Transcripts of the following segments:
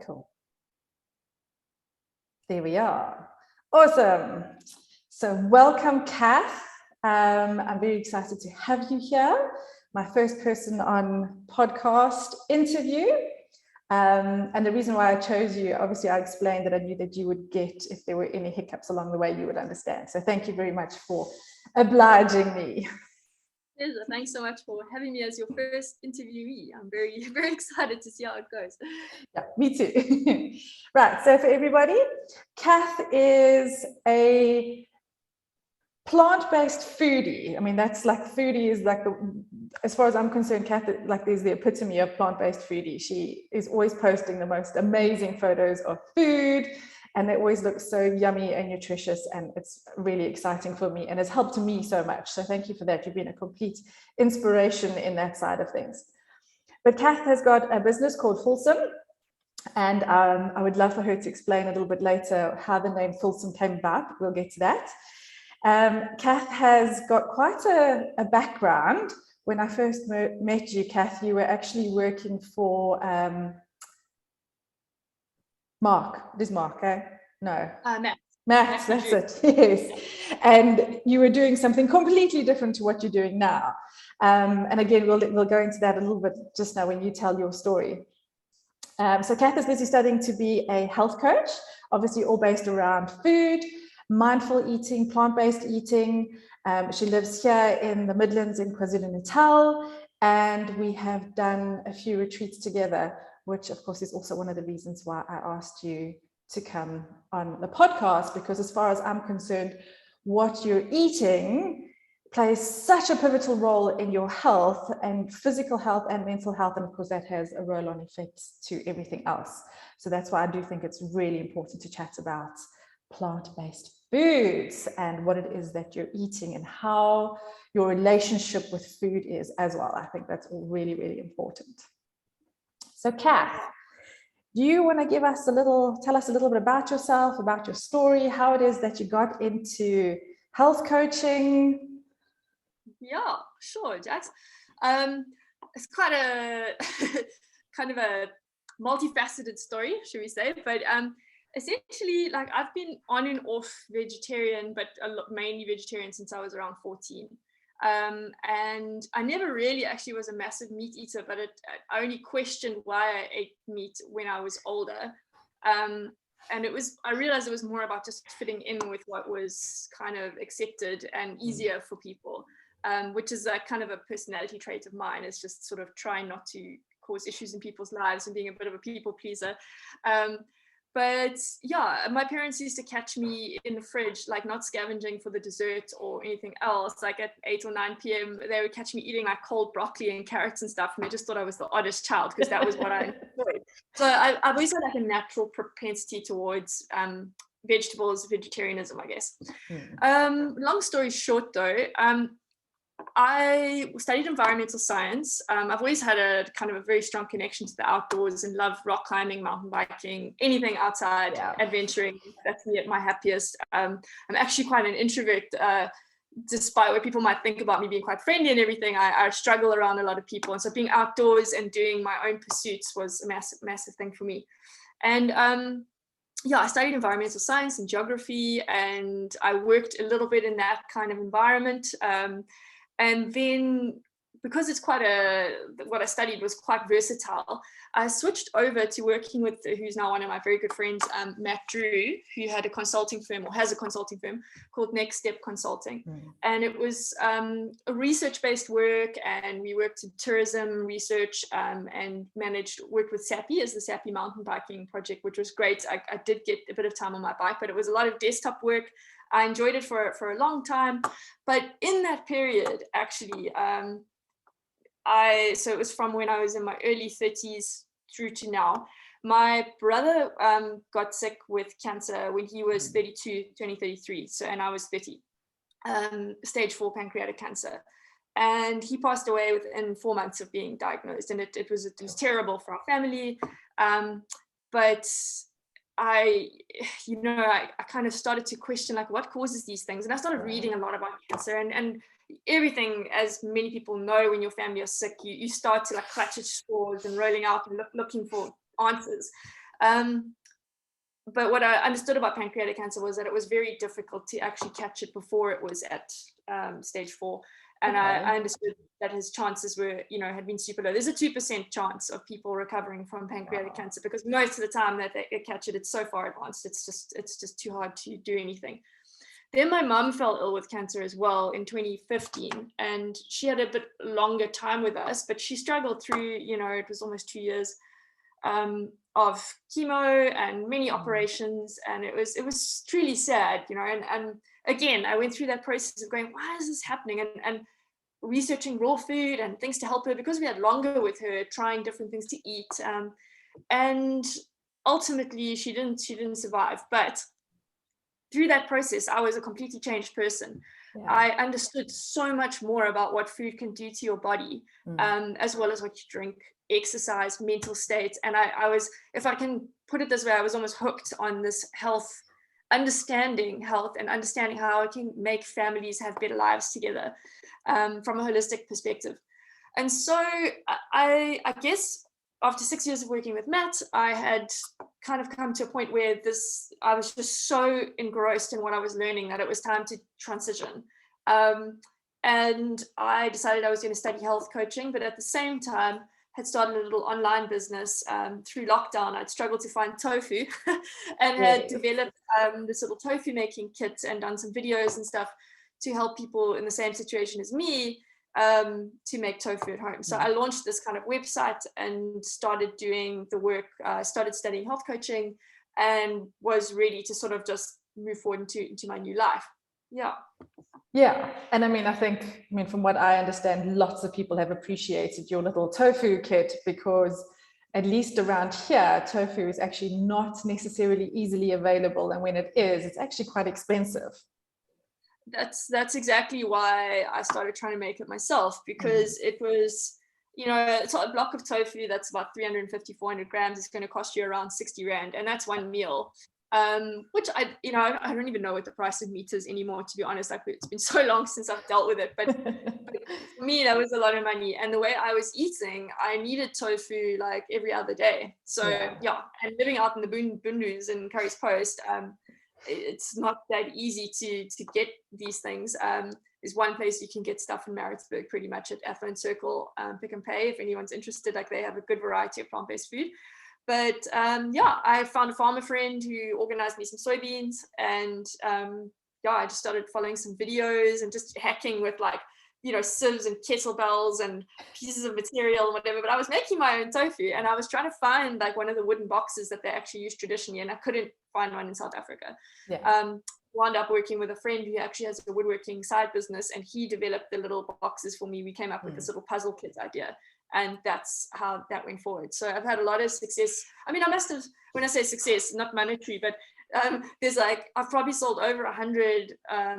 Cool. There we are. Awesome. So welcome, Kath. I'm very excited to have you here. My first person on podcast interview. And the reason why I chose you, obviously I explained that I knew that you would get, if there were any hiccups along the way, you would understand. So thank you very much for obliging me. Thanks so much for having me as your first interviewee. I'm very, very excited to see how it goes. Yeah, me too. Right, so for everybody, Kath is a plant-based foodie. I mean, that's like foodie is like as far as I'm concerned, Kath, like there's the epitome of plant-based foodie. She is always posting the most amazing photos of food, and they always look so yummy and nutritious, and it's really exciting for me and has helped me so much. So thank you for that. You've been a complete inspiration in that side of things. But Kath has got a business called FULLsome, and I would love for her to explain a little bit later how the name FULLsome came about. We'll get to that. Kath has got quite a background. When I first met you, Kath, you were actually working for Mark. It is Mark, eh? No. Matt, that's it. Yes. And you were doing something completely different to what you're doing now. And again, we'll go into that a little bit just now when you tell your story. So Kath is busy studying to be a health coach, obviously all based around food, mindful eating, plant-based eating. She lives here in the Midlands in KwaZulu-Natal, and we have done a few retreats together, which of course is also one of the reasons why I asked you to come on the podcast, because as far as I'm concerned, what you're eating plays such a pivotal role in your health, and physical health and mental health, and of course that has a roll-on effect to everything else. So that's why I do think it's really important to chat about plant-based foods and what it is that you're eating and how your relationship with food is as well. I think that's all really, really important. So Kath, do you want to tell us a little bit about yourself, about your story, how it is that you got into health coaching? Yeah, sure, Jax. It's quite a kind of a multifaceted story, should we say? But essentially, like I've been on and off vegetarian, but mainly vegetarian since I was around 14. And I never really actually was a massive meat eater, but I only questioned why I ate meat when I was older. And I realized it was more about just fitting in with what was kind of accepted and easier for people, which is a kind of a personality trait of mine, is just sort of trying not to cause issues in people's lives and being a bit of a people pleaser. But yeah, my parents used to catch me in the fridge, like not scavenging for the dessert or anything else. Like at 8 or 9 p.m, they would catch me eating like cold broccoli and carrots and stuff. And they just thought I was the oddest child because that was what I enjoyed. So I've always had like a natural propensity towards vegetables, vegetarianism, I guess. Long story short though, I studied environmental science. I've always had a kind of a very strong connection to the outdoors and love rock climbing, mountain biking, anything outside, adventuring. That's me at my happiest. I'm actually quite an introvert, despite what people might think about me being quite friendly and everything. I struggle around a lot of people. And so being outdoors and doing my own pursuits was a massive, massive thing for me. And I studied environmental science and geography, and I worked a little bit in that kind of environment. And then because it's what I studied was quite versatile, I switched over to working with who's now one of my very good friends, Matt Drew, who had a consulting firm, or has a consulting firm called Next Step Consulting. And it was a research-based work, and we worked in tourism research and worked with SAPI as the SAPI mountain biking project, which was great. I did get a bit of time on my bike, but it was a lot of desktop work. I enjoyed it for a long time. But in that period, actually, so it was from when I was in my early 30s through to now. My brother got sick with cancer when he was 32, turning 33. And I was 30, stage 4 pancreatic cancer. And he passed away within 4 months of being diagnosed. And it was terrible for our family. But I kind of started to question, like, what causes these things? And I started reading a lot about cancer and everything. As many people know, when your family are sick, you start to like clutch at straws and rolling out and looking for answers. But what I understood about pancreatic cancer was that it was very difficult to actually catch it before it was at stage 4. And I understood that his chances were, had been super low. There's a 2% chance of people recovering from pancreatic cancer, because most of the time that they catch it, it's so far advanced. It's just too hard to do anything. Then my mum fell ill with cancer as well in 2015, and she had a bit longer time with us, but she struggled through, it was almost 2 years of chemo and many operations, and it was truly sad, and again, I went through that process of going, why is this happening, and researching raw food and things to help her, because we had longer with her, trying different things to eat, and ultimately she didn't survive. But through that process, I was a completely changed person. Yeah. I understood so much more about what food can do to your body, as well as what you drink, exercise, mental state. And I was, if I can put it this way, I was almost hooked on this understanding health and understanding how it can make families have better lives together, from a holistic perspective. And so I guess after 6 years of working with Matt, I had kind of come to a point where I was just so engrossed in what I was learning that it was time to transition. And I decided I was going to study health coaching, but at the same time had started a little online business. Through lockdown, I'd struggled to find tofu and had developed this little tofu making kit and done some videos and stuff to help people in the same situation as me, to make tofu at home. So I launched this kind of website and started doing the work, started studying health coaching, and was ready to sort of just move forward into my new life. Yeah. And I think from what I understand, lots of people have appreciated your little tofu kit, because at least around here, tofu is actually not necessarily easily available. And when it is, it's actually quite expensive. That's exactly why I started trying to make it myself, because it was, it's a block of tofu that's about 350, 400 grams. It's going to cost you around 60 Rand, and that's one meal. Which I don't even know what the price of meat is anymore, to be honest. Like, it's been so long since I've dealt with it, but for me, that was a lot of money. And the way I was eating, I needed tofu like every other day. So and living out in the Bundus in Curry's Post, it's not that easy to get these things. There's one place you can get stuff in Maritzburg, pretty much at Athlone Circle, Pick and Pay, if anyone's interested. Like, they have a good variety of plant-based food. But I found a farmer friend who organized me some soybeans, and I just started following some videos and just hacking with sieves and kettlebells and pieces of material and whatever. But I was making my own tofu, and I was trying to find one of the wooden boxes that they actually use traditionally, and I couldn't find one in South Africa. Wound up working with a friend who actually has a woodworking side business, and he developed the little boxes for me. We came up with this little puzzle kit idea, and that's how that went forward. So I've had a lot of success. I must have, when I say success, not monetary, but there's I've probably sold over 100,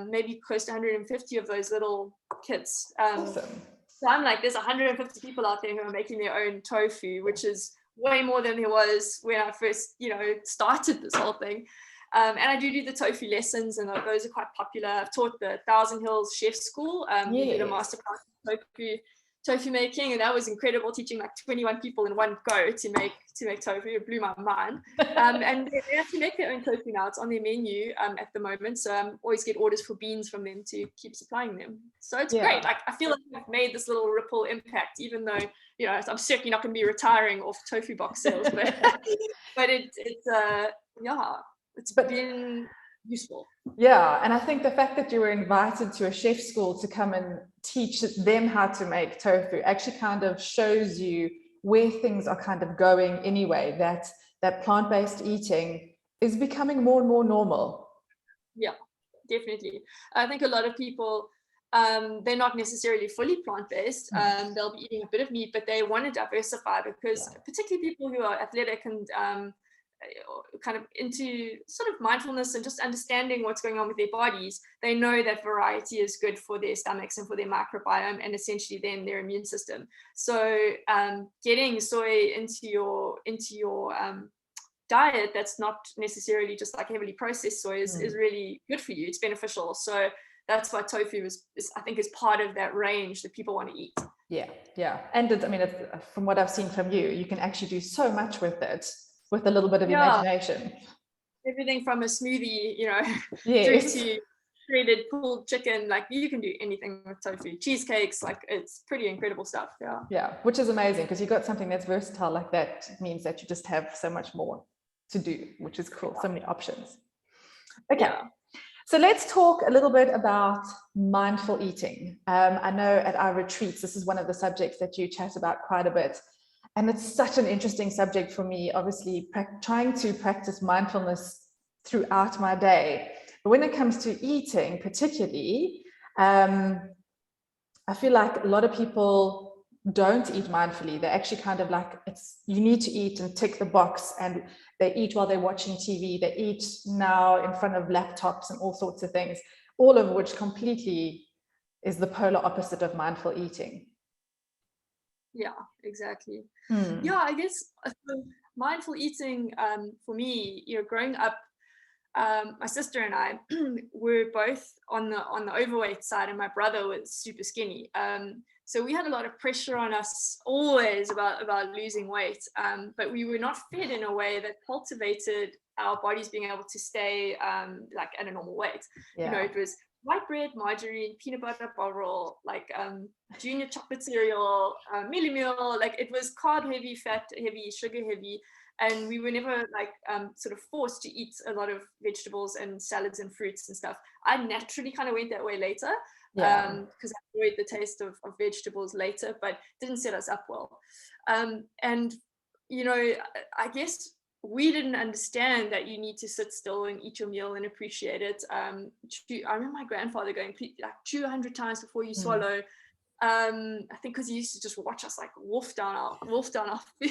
maybe close to 150 of those little kits. Awesome. So I'm there's 150 people out there who are making their own tofu, which is way more than there was when I first, started this whole thing. And I do the tofu lessons, and those are quite popular. I've taught the Thousand Hills Chef School. We did a masterclass in tofu making, and that was incredible, teaching 21 people in one go to make tofu. It blew my mind. And they actually make their own tofu now. It's on their menu at the moment, so I always get orders for beans from them to keep supplying them. So it's great. I feel like I've made this little ripple impact, even though I'm certainly not going to be retiring off tofu box sales, but it's been useful. Yeah, and I think the fact that you were invited to a chef school to come and teach them how to make tofu actually kind of shows you where things are kind of going anyway, that plant-based eating is becoming more and more normal. Yeah, definitely. I think a lot of people, they're not necessarily fully plant-based. They'll be eating a bit of meat, but they want to diversify, because particularly people who are athletic and kind of into sort of mindfulness and just understanding what's going on with their bodies, they know that variety is good for their stomachs and for their microbiome, and essentially then their immune system. So getting soy into your diet that's not necessarily just heavily processed soy is really good for you. It's beneficial. So that's why tofu is I think is part of that range that people want to eat. Yeah. And it's, from what I've seen from you, you can actually do so much with it. with a little bit of imagination. Everything from a smoothie, you know, yes. through to shredded pulled chicken. Like you can do anything with tofu. Cheesecakes, like it's pretty incredible stuff. Yeah, which is amazing because you got something that's versatile like that. It means that you just have so much more to do, which is cool. So many options. Okay. So let's talk a little bit about mindful eating. I know at our retreats, this is one of the subjects that you chat about quite a bit. And it's such an interesting subject for me, obviously, trying to practice mindfulness throughout my day. But when it comes to eating, particularly, I feel like a lot of people don't eat mindfully. They're actually kind of like, you need to eat and tick the box, and they eat while they're watching TV. They eat now in front of laptops and all sorts of things, all of which completely is the polar opposite of mindful eating. Yeah, exactly. Yeah, I guess mindful eating for me, you know, growing up, my sister and I were both on the overweight side, and my brother was super skinny. So we had a lot of pressure on us always about losing weight, but we were not fed in a way that cultivated our bodies being able to stay like at a normal weight. You know, it was white bread, margarine, peanut butter bar roll, like junior chocolate cereal, mealie meal. Like it was carb heavy, fat heavy, sugar heavy. And we were never like sort of forced to eat a lot of vegetables and salads and fruits and stuff. I naturally kind of went that way later because I enjoyed the taste of vegetables later, but didn't set us up well. And, you know, I guess we didn't understand that you need to sit still and eat your meal and appreciate it. I remember my grandfather going, like, chew 100 times before you swallow. I think because he used to just watch us like wolf down our food.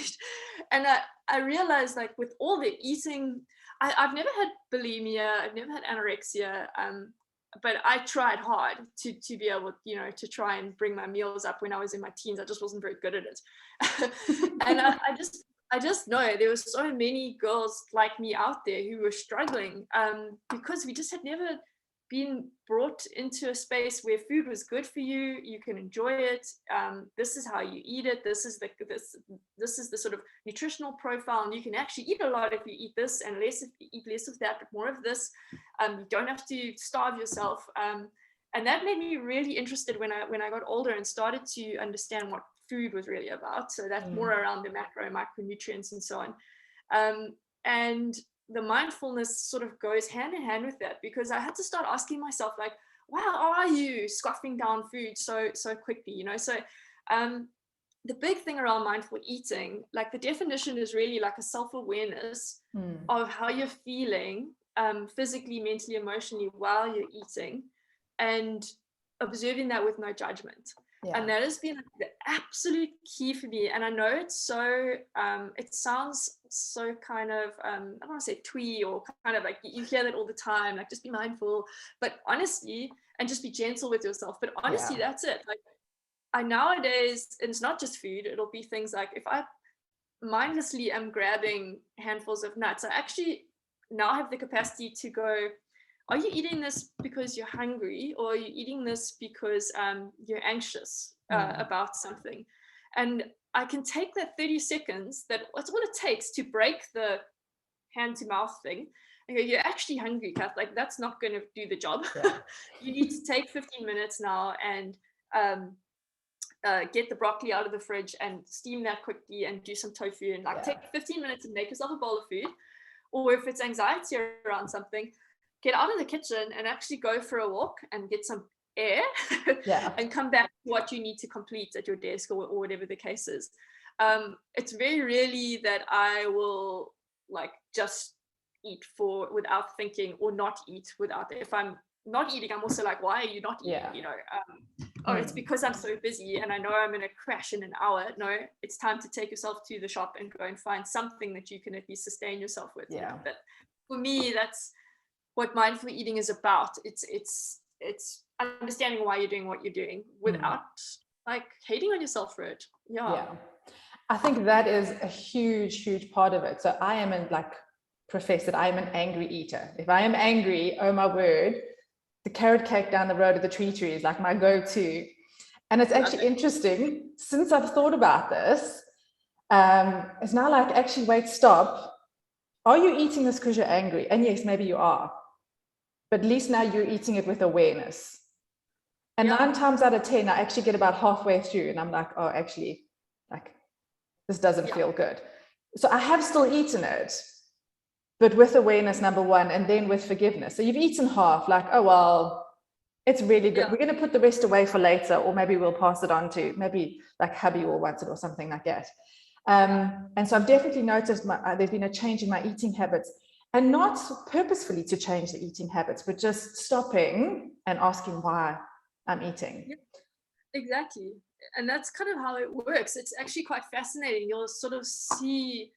And I realized, like, with all the eating, I've never had bulimia, I've never had anorexia, but I tried hard to be able, you know, to try and bring my meals up when I was in my teens. I just wasn't very good at it. And I just know there were so many girls like me out there who were struggling because we just had never been brought into a space where food was good for you. You can enjoy it. This is how you eat it. This is the sort of nutritional profile, and you can actually eat a lot if you eat this, and less if you eat less of that, but more of this. You don't have to starve yourself. And that made me really interested when I got older and started to understand what food was really about. So that's more around the macro and micronutrients and so on. And the mindfulness sort of goes hand in hand with that, because I had to start asking myself, like, wow, are you scoffing down food so quickly, you know? So the big thing around mindful eating, like the definition is really like a self-awareness of how you're feeling physically, mentally, emotionally while you're eating, and observing that with no judgment. And that has been like the absolute key for me. And I know it's so, it sounds so kind of, I don't want to say twee, or kind of like you hear that all the time, like just be mindful, but honestly, and just be gentle with yourself. But honestly, that's it. Like I nowadays, and it's not just food, it'll be things like if I mindlessly am grabbing handfuls of nuts, I actually now have the capacity to go, are you eating this because you're hungry, or are you eating this because you're anxious about something? And I can take that 30 seconds, that's all it takes to break the hand to mouth thing, and go, you're actually hungry, Kath, like that's not going to do the job. You need to take 15 minutes now and get the broccoli out of the fridge and steam that quickly and do some tofu, and like take 15 minutes and make yourself a bowl of food. Or if it's anxiety around something, get out of the kitchen and actually go for a walk and get some air and come back to what you need to complete at your desk, or whatever the case is. It's very rarely that I will like just eat without thinking, or not eat without. If I'm not eating, I'm also like, why are you not eating? You know, it's because I'm so busy and I know I'm going to crash in an hour. No, it's time to take yourself to the shop and go and find something that you can at least sustain yourself with. You know? But for me, that's what mindful eating is about. It's understanding why you're doing what you're doing without like hating on yourself for it. I think that is a huge part of it. So I am I am an angry eater. If I am angry, oh my word, the carrot cake down the road at the tree is like my go-to. And it's actually interesting, since I've thought about this, it's now like, actually, wait, stop. are you eating this because you're angry? And yes, maybe you are, but at least now you're eating it with awareness. And 9 times out of 10, I actually get about halfway through and I'm like, oh, actually, like, this doesn't feel good. So I have still eaten it, but with awareness, number one, and then with forgiveness. So you've eaten half, like, oh, well, it's really good. We're going to put the rest away for later, or maybe we'll pass it on to maybe like hubby will want it or something like that. And so I've definitely noticed there's been a change in my eating habits, and not purposefully to change the eating habits, but just stopping and asking why I'm eating. Yep. Exactly. And that's kind of how it works. It's actually quite fascinating. You'll sort of see,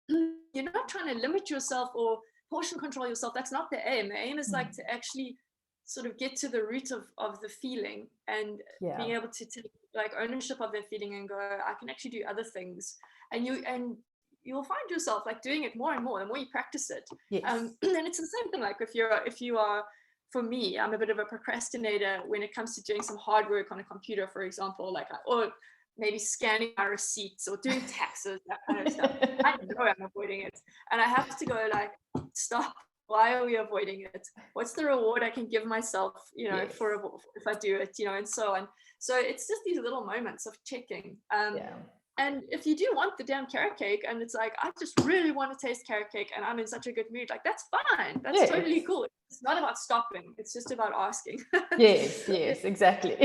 you're not trying to limit yourself or portion control yourself. That's not the aim. The aim is like to actually sort of get to the root of the feeling, and being able to take like ownership of that feeling and go, I can actually do other things. And you'll find yourself like doing it more and more the more you practice it. Yes. And it's the same thing, like if you are, for me, I'm a bit of a procrastinator when it comes to doing some hard work on a computer, for example, like, or maybe scanning my receipts or doing taxes, that kind of stuff. I know I'm avoiding it. And I have to go like, stop. Why are we avoiding it? What's the reward I can give myself, if I do it, and so on. So it's just these little moments of checking. And if you do want the damn carrot cake and it's like, I just really want to taste carrot cake and I'm in such a good mood, like that's fine. That's totally cool. It's not about stopping. It's just about asking. Yes, exactly.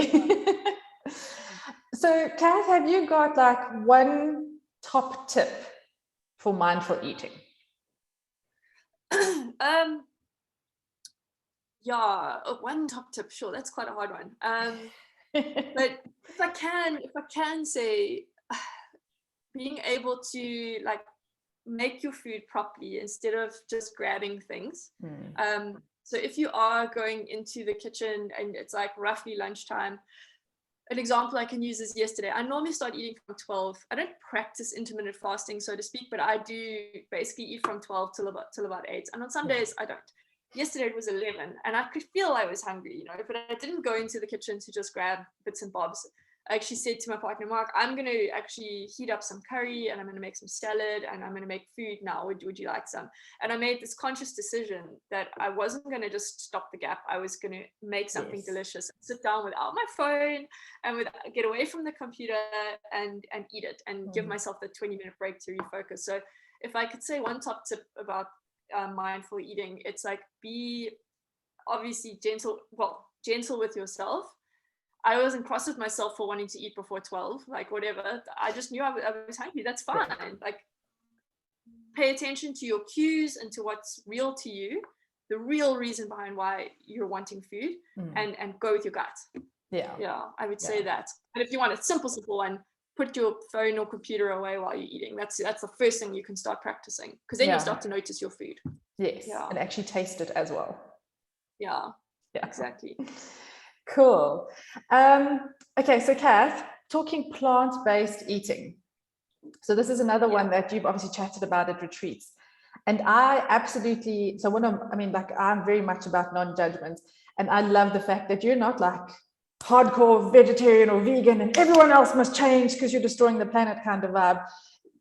So Kath, have you got like one top tip for mindful eating? One top tip, sure. That's quite a hard one. But if I can say, being able to like make your food properly instead of just grabbing things. So if you are going into the kitchen and it's like roughly lunchtime, an example I can use is yesterday. I normally start eating from 12. I don't practice intermittent fasting, so to speak, but I do basically eat from 12 till about 8. And on some days I don't. Yesterday it was 11 and I could feel I was hungry, but I didn't go into the kitchen to just grab bits and bobs. I actually said to my partner, Mark, I'm going to actually heat up some curry and I'm going to make some salad and I'm going to make food now. Would you like some? And I made this conscious decision that I wasn't going to just stop the gap. I was going to make something delicious, sit down without my phone and get away from the computer and eat it and give myself the 20-minute break to refocus. So if I could say one top tip about mindful eating, it's like be obviously gentle with yourself. I wasn't cross with myself for wanting to eat before 12, like whatever. I just knew I was hungry. That's fine. Like, pay attention to your cues and to what's real to you, the real reason behind why you're wanting food, and go with your gut. Yeah, I would say that. And if you want a simple one, put your phone or computer away while you're eating. That's the first thing you can start practicing, because then you'll start to notice your food. Yes, and actually taste it as well. Yeah, exactly. Cool. Okay, so Kath, talking plant-based eating. So this is another one that you've obviously chatted about at retreats. And I absolutely, I'm very much about non-judgment. And I love the fact that you're not like hardcore vegetarian or vegan and everyone else must change because you're destroying the planet kind of vibe.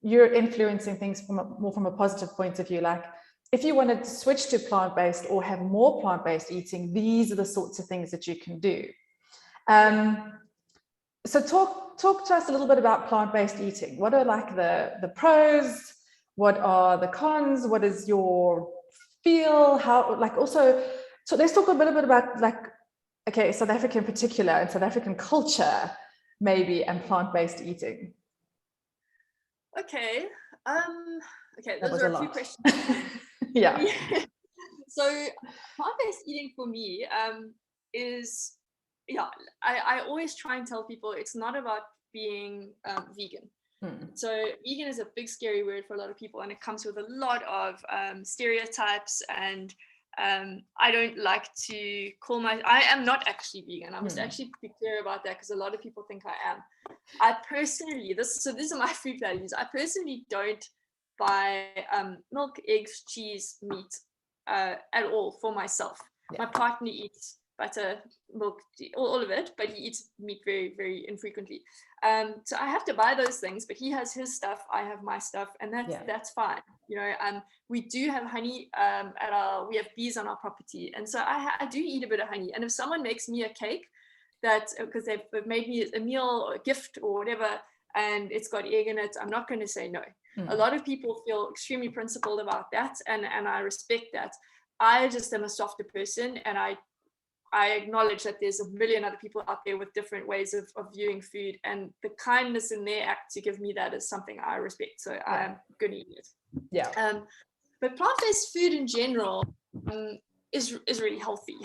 You're influencing things more from a positive point of view. Like, if you wanted to switch to plant-based or have more plant-based eating, these are the sorts of things that you can do. So talk to us a little bit about plant-based eating. What are like the pros? What are the cons? What is your feel? How, like, also, so let's talk a little bit about like, okay, South Africa in particular and South African culture, maybe, and plant-based eating. Okay. Those are a few questions. Yeah. So plant-based eating for me is, I always try and tell people it's not about being vegan. So vegan is a big scary word for a lot of people, and it comes with a lot of stereotypes, and I don't like to I am not actually vegan. I must actually be clear about that, because a lot of people think I am. I personally, these are my food values. I personally don't buy milk, eggs, cheese, meat at all for myself. My partner eats butter, milk, all of it, but he eats meat very, very infrequently. So I have to buy those things, but he has his stuff, I have my stuff, and that's fine. You know, we do have honey we have bees on our property, and so I do eat a bit of honey. And if someone makes me a cake because they've made me a meal or a gift or whatever, and it's got egg in it, I'm not going to say no. A lot of people feel extremely principled about that, and I respect that. I just am a softer person, and I acknowledge that there's a million other people out there with different ways of viewing food, and the kindness in their act to give me that is something I respect. So I'm going to eat it. Yeah. But plant-based food in general is really healthy.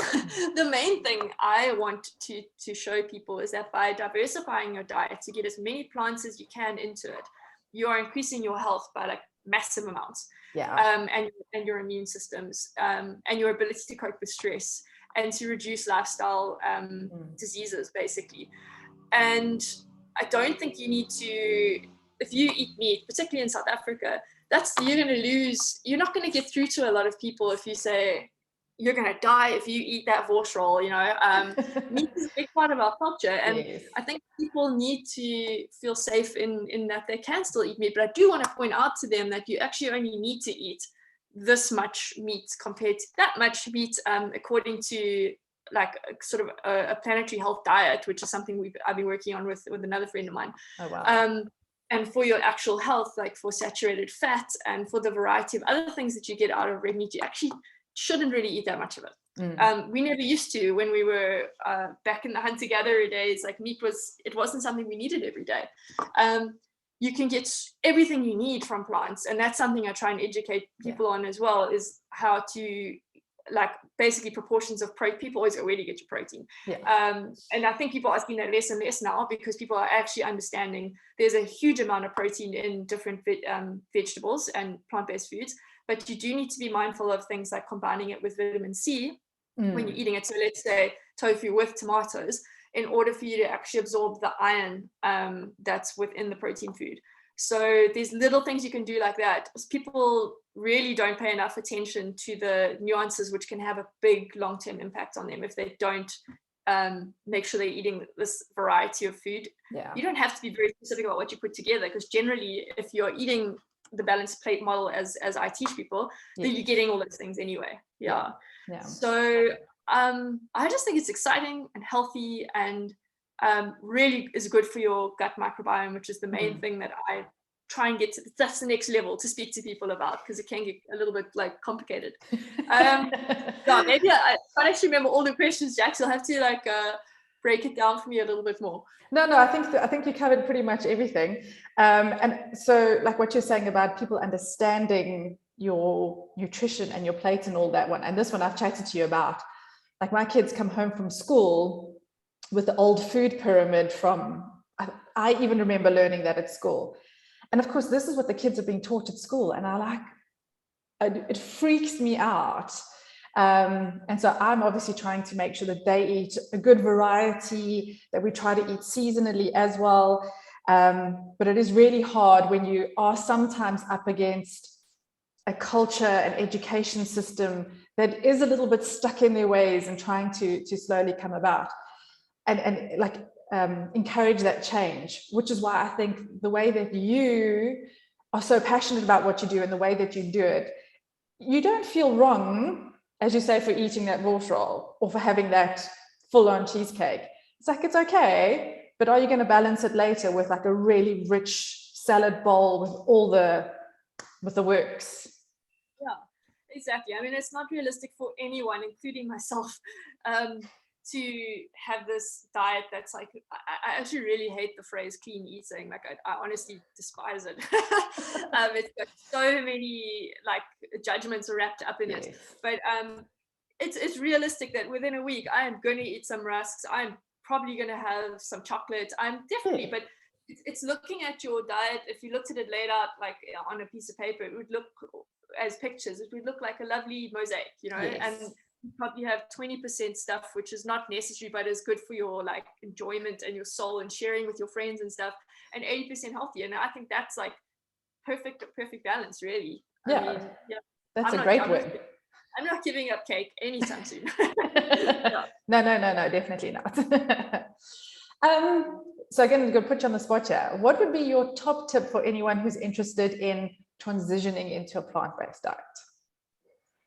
The main thing I want to show people is that by diversifying your diet to get as many plants as you can into it, you are increasing your health by like massive amounts. And your immune systems, and your ability to cope with stress, and to reduce lifestyle diseases, basically. And I don't think you need to, if you eat meat, particularly in South Africa, you're not going to get through to a lot of people if you say, you're going to die if you eat that vors roll, you know. Meat is a big part of our culture, and I think people need to feel safe in that they can still eat meat. But I do want to point out to them that you actually only need to eat this much meat compared to that much meat, according to like sort of a planetary health diet, which is something I've been working on with another friend of mine. Oh, wow. And for your actual health, like for saturated fat and for the variety of other things that you get out of red meat, you actually shouldn't really eat that much of it. We never used to when we were back in the hunter-gatherer days. Like meat wasn't something we needed every day. You can get everything you need from plants, and that's something I try and educate people on as well, is how to, like, basically proportions of protein. People always go, where do you get your protein? And I think people are asking that less and less now, because people are actually understanding there's a huge amount of protein in different vegetables and plant-based foods, but you do need to be mindful of things like combining it with vitamin C when you're eating it. So let's say tofu with tomatoes, in order for you to actually absorb the iron that's within the protein food. So there's little things you can do like that. People really don't pay enough attention to the nuances, which can have a big long-term impact on them if they don't make sure they're eating this variety of food. You don't have to be very specific about what you put together, because generally if you're eating the balanced plate model as I teach people, then you're getting all those things anyway. So I just think it's exciting and healthy, and really is good for your gut microbiome, which is the main thing that I try and get to. That's the next level to speak to people about, because it can get a little bit like complicated. Maybe I can't actually remember all the questions, Jack, so I'll have to break it down for me a little bit more. No, I think you covered pretty much everything. And so like what you're saying about people understanding your nutrition and your plate and all that one, and this one I've chatted to you about. Like my kids come home from school with the old food pyramid I even remember learning that at school. And of course, this is what the kids are being taught at school. And it freaks me out. And so I'm obviously trying to make sure that they eat a good variety, that we try to eat seasonally as well. But it is really hard when you are sometimes up against a culture and education system that is a little bit stuck in their ways and trying to slowly come about and encourage that change, which is why I think the way that you are so passionate about what you do and the way that you do it, you don't feel wrong, as you say, for eating that vors roll or for having that full-on cheesecake. It's like, it's okay, but are you going to balance it later with like a really rich salad bowl with the works? Yeah, exactly. I mean, it's not realistic for anyone, including myself, to have this diet that's like, I actually really hate the phrase clean eating. Like I honestly despise it. It's got so many like judgments wrapped up in it. But it's realistic that within a week I am going to eat some rusks. I'm probably going to have some chocolate. I'm definitely, but it's looking at your diet. If you looked at it laid out like on a piece of paper, it would look as pictures. It would look like a lovely mosaic, you know, and you probably have 20% stuff which is not necessary but is good for your like enjoyment and your soul and sharing with your friends and stuff, and 80% healthy. And I think that's like perfect balance, really. I mean, that's a great word. I'm not giving up cake anytime soon. No, definitely not. So again, I'm going to put you on the spot here. What would be your top tip for anyone who's interested in transitioning into a plant-based diet?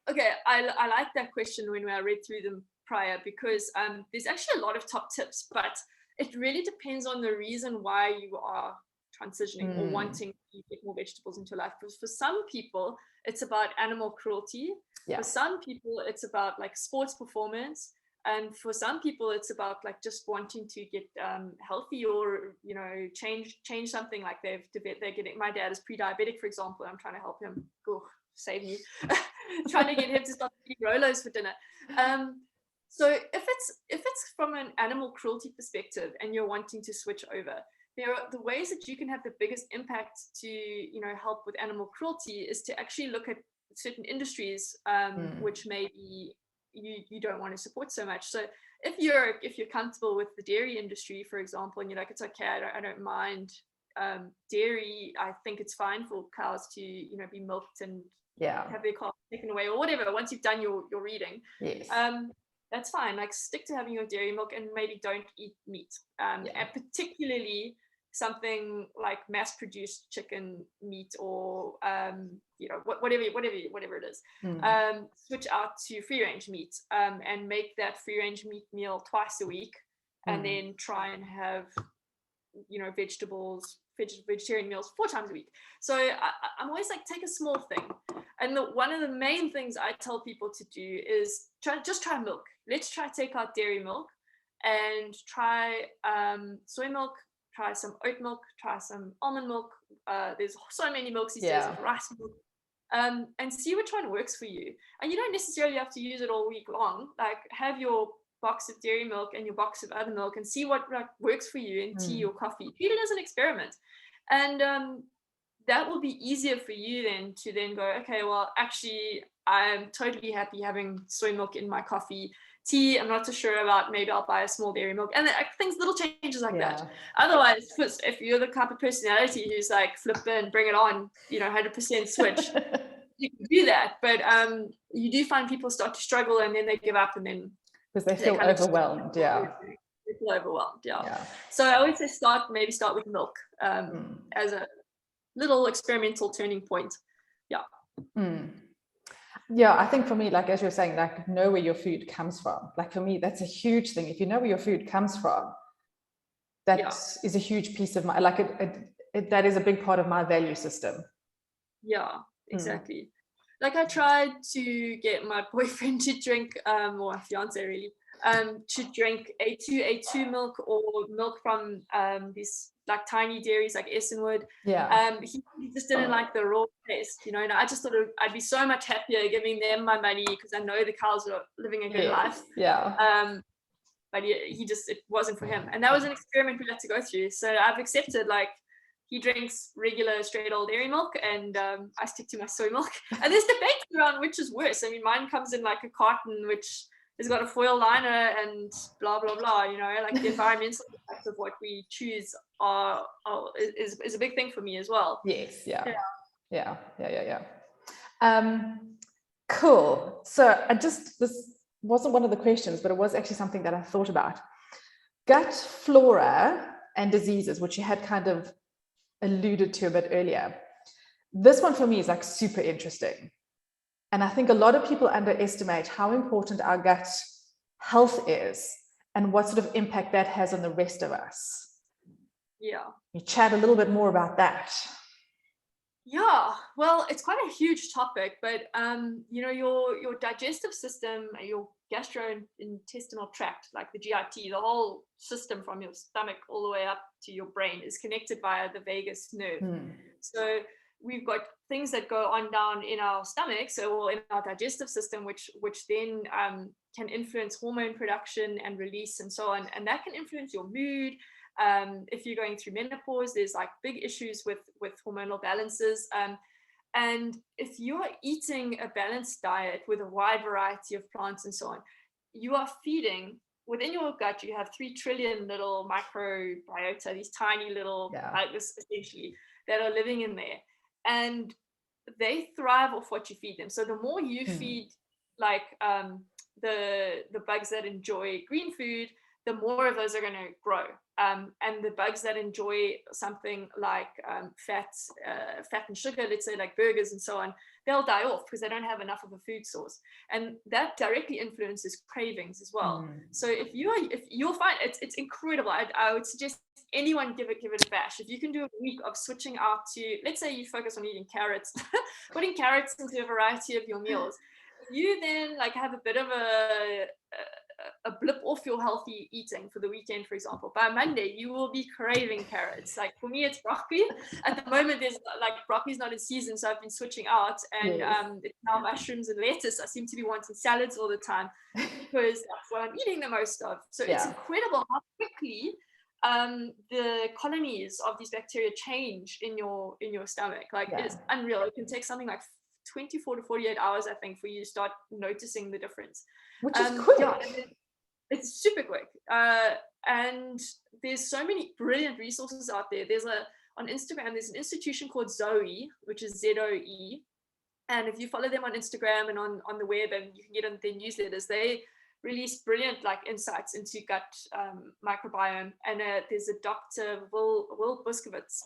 Okay, I like that question when I read through them prior, because there's actually a lot of top tips, but it really depends on the reason why you are transitioning or wanting to get more vegetables into your life. Because for some people, it's about animal cruelty. Yeah. For some people, it's about like sports performance. And for some people, it's about like just wanting to get healthy, or, you know, change something. Like they're getting, my dad is pre-diabetic, for example. I'm trying to help him. Oh, save me. Trying to get him to stop eating Rolos for dinner. So if it's from an animal cruelty perspective and you're wanting to switch over, there are the ways that you can have the biggest impact to, you know, help with animal cruelty is to actually look at certain industries which maybe you don't want to support so much. So if you're comfortable with the dairy industry, for example, and you're like, it's okay, I don't mind dairy, I think it's fine for cows to, you know, be milked and have their calf taken away or whatever, once you've done your reading. Yes. That's fine. Like, stick to having your dairy milk and maybe don't eat meat. And particularly something like mass-produced chicken meat or you know, whatever it is. Switch out to free-range meat and make that free-range meat meal twice a week, and then try and have, you know, vegetarian meals 4 times a week. So I'm always like, take a small thing. And one of the main things I tell people to do is try milk. Let's try take out dairy milk and try soy milk, try some oat milk, try some almond milk. There's so many milks these days, rice milk. And see which one works for you. And you don't necessarily have to use it all week long. Like, have your box of dairy milk and your box of other milk and see what works for you in tea or coffee. Treat it as an experiment. And that will be easier for you then to then go, okay, well, actually, I'm totally happy having soy milk in my coffee. Tea, I'm not so sure about. Maybe I'll buy a small dairy milk. And things, little changes like that. Otherwise, if you're the type of personality who's like, flip in, bring it on, you know, 100% switch, you can do that. But you do find people start to struggle and then they give up, and then because they feel overwhelmed. They feel overwhelmed. So I always say start with milk as a little experimental turning point. I think for me, like, as you're saying, like, know where your food comes from. Like, for me, that's a huge thing. If you know where your food comes from, that is a huge piece of my, like, that is a big part of my value system. Exactly. Like, I tried to get my boyfriend to drink, or my fiance really, to drink A2 milk, or milk from these like tiny dairies like Essenwood. He just didn't like the raw taste, you know. And I just thought I'd be so much happier giving them my money because I know the cows are living a good life. But it wasn't for him, and that was an experiment we had to go through. So I've accepted, like, he drinks regular straight old dairy milk, and I stick to my soy milk. And there's debate around which is worse. I mean, mine comes in like a carton which has got a foil liner and blah blah blah. You know, like, the environmental effects of what we choose is a big thing for me as well. Cool. So this wasn't one of the questions, but it was actually something that I thought about. Gut flora and diseases, which you had kind of alluded to a bit earlier. This one for me is like super interesting. And I think a lot of people underestimate how important our gut health is and what sort of impact that has on the rest of us. You chat a little bit more about that. Well, it's quite a huge topic, but you know, your digestive system, your gastrointestinal tract, like the GIT, the whole system from your stomach all the way up to your brain is connected via the vagus nerve. So we've got things that go on down in our stomachs, or in our digestive system, which then can influence hormone production and release and so on, and that can influence your mood. If you're going through menopause, there's like big issues with hormonal balances. And if you're eating a balanced diet with a wide variety of plants and so on, you are feeding, within your gut, you have 3 trillion little microbiota, these tiny little fungus essentially, that are living in there. And they thrive off what you feed them. So the more you feed like the bugs that enjoy green food, the more of those are going to grow. And the bugs that enjoy something like fat and sugar, let's say like burgers and so on, they'll die off because they don't have enough of a food source. And that directly influences cravings as well. So if you'll find it's incredible. I would suggest anyone give it a bash. If you can do a week of switching out to, let's say you focus on eating carrots, putting carrots into a variety of your meals, you then like have a bit of a blip off your healthy eating for the weekend, for example. By Monday, you will be craving carrots. Like for me, it's broccoli. At the moment, there's like broccoli's not in season, so I've been switching out. And it's now mushrooms and lettuce. I seem to be wanting salads all the time because that's what I'm eating the most of. So it's incredible how quickly the colonies of these bacteria change in your stomach. Like it's unreal. It can take something like 24 to 48 hours, I think, for you to start noticing the difference. Which is quick. Yeah, it's super quick. And there's so many brilliant resources out there. On Instagram, there's an institution called Zoe, which is ZOE. And if you follow them on Instagram and on the web, and you can get on their newsletters, they release brilliant like insights into gut microbiome. And there's a Dr. Will Buskowitz,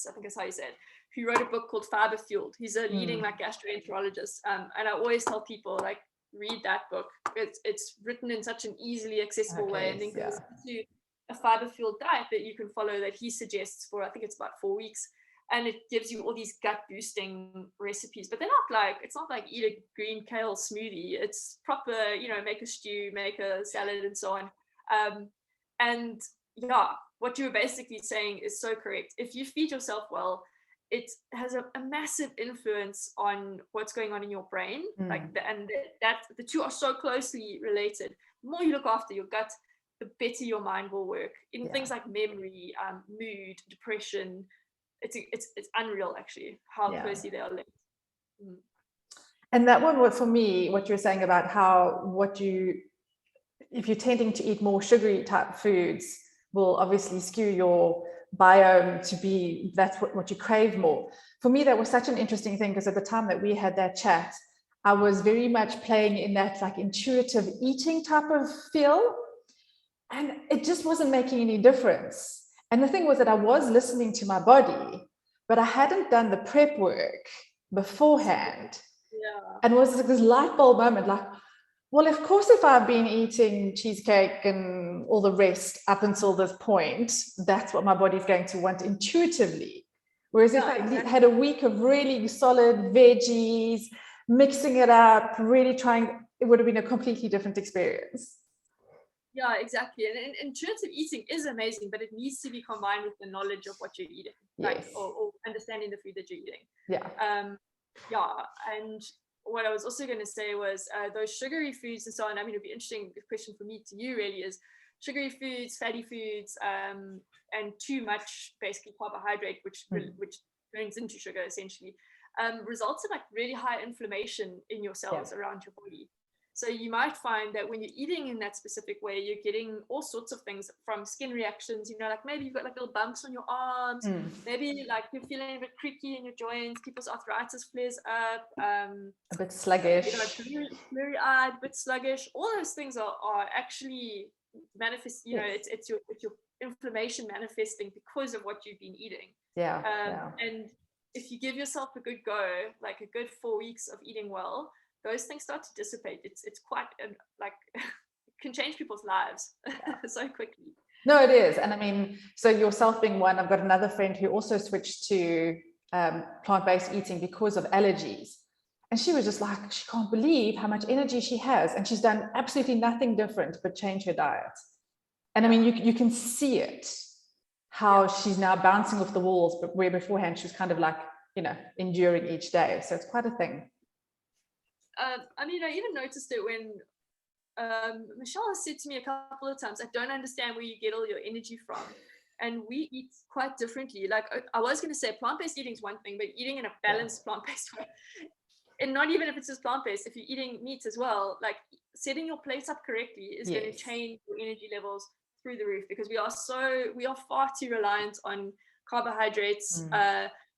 I think that's how you say it, who wrote a book called Fiber Fueled. He's a leading like gastroenterologist. And I always tell people like, read that book. It's written in such an easily accessible way, and then goes into a fiber fueled diet that you can follow that he suggests for, I think it's about 4 weeks, and it gives you all these gut boosting recipes. But they're not like, it's not like eat a green kale smoothie. It's proper, make a stew, make a salad, and so on. And yeah, what you were basically saying is so correct. If you feed yourself well, it has a massive influence on what's going on in your brain. That the two are so closely related. The more you look after your gut, the better your mind will work in things like memory, mood, depression. It's unreal actually how closely they are linked. And that one, for me, what you're saying about how if you're tending to eat more sugary type foods, will obviously skew your biome to be, that's what you crave more. For me, that was such an interesting thing, because at the time that we had that chat, I was very much playing in that like intuitive eating type of feel, and it just wasn't making any difference. And the thing was that I was listening to my body, but I hadn't done the prep work beforehand. And it was like this light bulb moment, like, well, of course, if I've been eating cheesecake and all the rest up until this point, that's what my body's going to want intuitively. Whereas if I had a week of really solid veggies, mixing it up, really trying, it would have been a completely different experience. Yeah, exactly. And intuitive eating is amazing, but it needs to be combined with the knowledge of what you're eating, or understanding the food that you're eating. And what I was also going to say was those sugary foods and so on. I mean, it'd be interesting. The question for me to you really is sugary foods, fatty foods, and too much basically carbohydrate, which turns into sugar essentially, results in like really high inflammation in your cells around your body. So you might find that when you're eating in that specific way, you're getting all sorts of things from skin reactions, like maybe you've got like little bumps on your arms, maybe like you're feeling a bit creaky in your joints, people's arthritis flares up, a bit sluggish, blurry-eyed, a bit sluggish. All those things are actually manifest, it's your inflammation manifesting because of what you've been eating. And if you give yourself a good go, like a good 4 weeks of eating well, those things start to dissipate. It's quite like it can change people's lives so quickly. No, it is. And I mean, so yourself being one, I've got another friend who also switched to plant-based eating because of allergies. And she was just like, she can't believe how much energy she has. And she's done absolutely nothing different but change her diet. And I mean, you can see it, how she's now bouncing off the walls, but where beforehand she was kind of like, enduring each day. So it's quite a thing. I mean, I even noticed it when Michelle has said to me a couple of times, I don't understand where you get all your energy from. And we eat quite differently. Like I was going to say plant-based eating is one thing, but eating in a balanced plant-based way, and not even if it's just plant-based, if you're eating meat as well, like setting your plate up correctly is going to change your energy levels through the roof, because we are far too reliant on carbohydrates,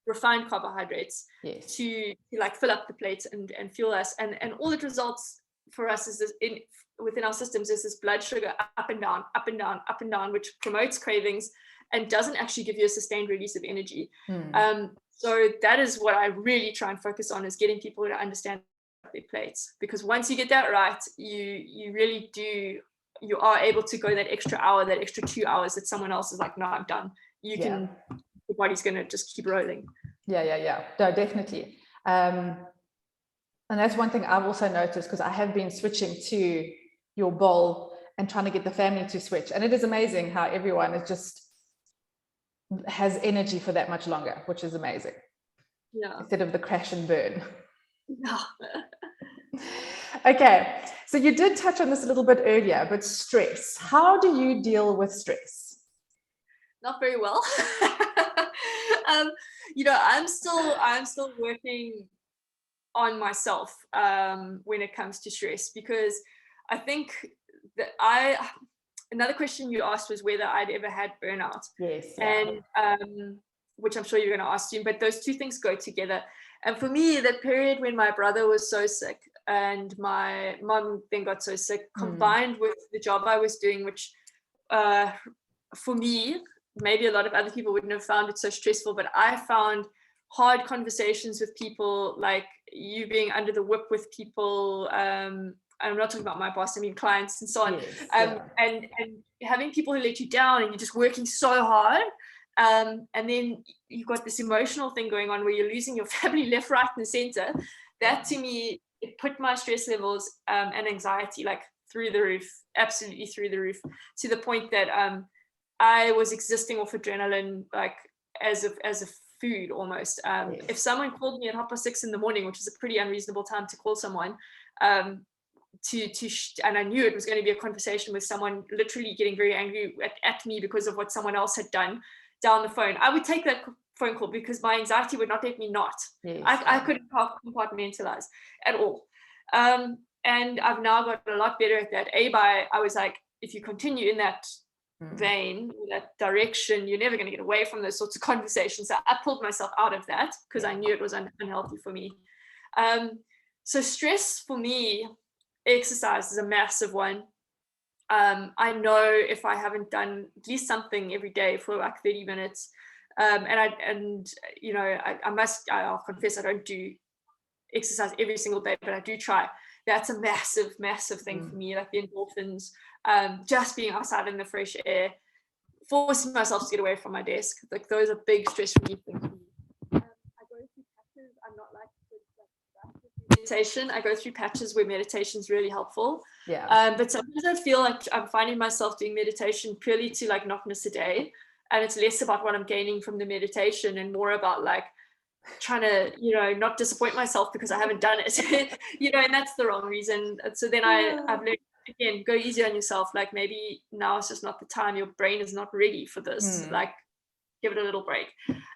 refined carbohydrates to like fill up the plate and fuel us, and all it results for us is this within our systems is this blood sugar up and down, up and down, up and down, which promotes cravings and doesn't actually give you a sustained release of energy. So that is what I really try and focus on, is getting people to understand their plates, because once you get that right, you really do, you are able to go that extra hour, that extra 2 hours that someone else is like, no, I'm done. You can, your body's going to just keep rolling. Yeah. No, definitely. And that's one thing I've also noticed, because I have been switching to your bowl and trying to get the family to switch. And it is amazing how everyone is just has energy for that much longer, which is amazing. Yeah. Instead of the crash and burn. Yeah. Okay. So you did touch on this a little bit earlier, but stress. How do you deal with stress? Not very well. I'm still working on myself when it comes to stress, because I think that another question you asked was whether I'd ever had burnout. Yes. And which I'm sure you're going to ask soon, but those two things go together. And for me, that period when my brother was so sick and my mum then got so sick, combined with the job I was doing, which for me, maybe a lot of other people wouldn't have found it so stressful, but I found hard conversations with people, like you being under the whip with people, I'm not talking about my boss, I mean clients and so on, and having people who let you down, and you're just working so hard, and then you've got this emotional thing going on where you're losing your family left, right, and center. That to me, it put my stress levels and anxiety like through the roof, absolutely through the roof, to the point that I was existing off adrenaline, like as a food almost. If someone called me at 6:30 in the morning, which is a pretty unreasonable time to call someone, and I knew it was going to be a conversation with someone literally getting very angry at me because of what someone else had done down the phone, I would take that phone call, because my anxiety would not let me not. I couldn't compartmentalize at all. And I've now got a lot better at that. I was like, if you continue in that vein, that direction, you're never going to get away from those sorts of conversations. So I pulled myself out of that because I knew it was unhealthy for me. So stress for me, exercise is a massive one. I know if I haven't done at least something every day for like 30 minutes, I'll confess I don't do exercise every single day, but I do try. That's a massive, massive thing for me, like the endorphins, just being outside in the fresh air, forcing myself to get away from my desk. Like those are big stress relief things for me. I go through patches. I'm not like meditation. I go through patches where meditation is really helpful. But sometimes I feel like I'm finding myself doing meditation purely to like not miss a day, and it's less about what I'm gaining from the meditation and more about like trying to not disappoint myself because I haven't done it. And that's the wrong reason. So then I've learned, again, go easy on yourself. Like maybe now it's just not the time, your brain is not ready for this. Like give it a little break.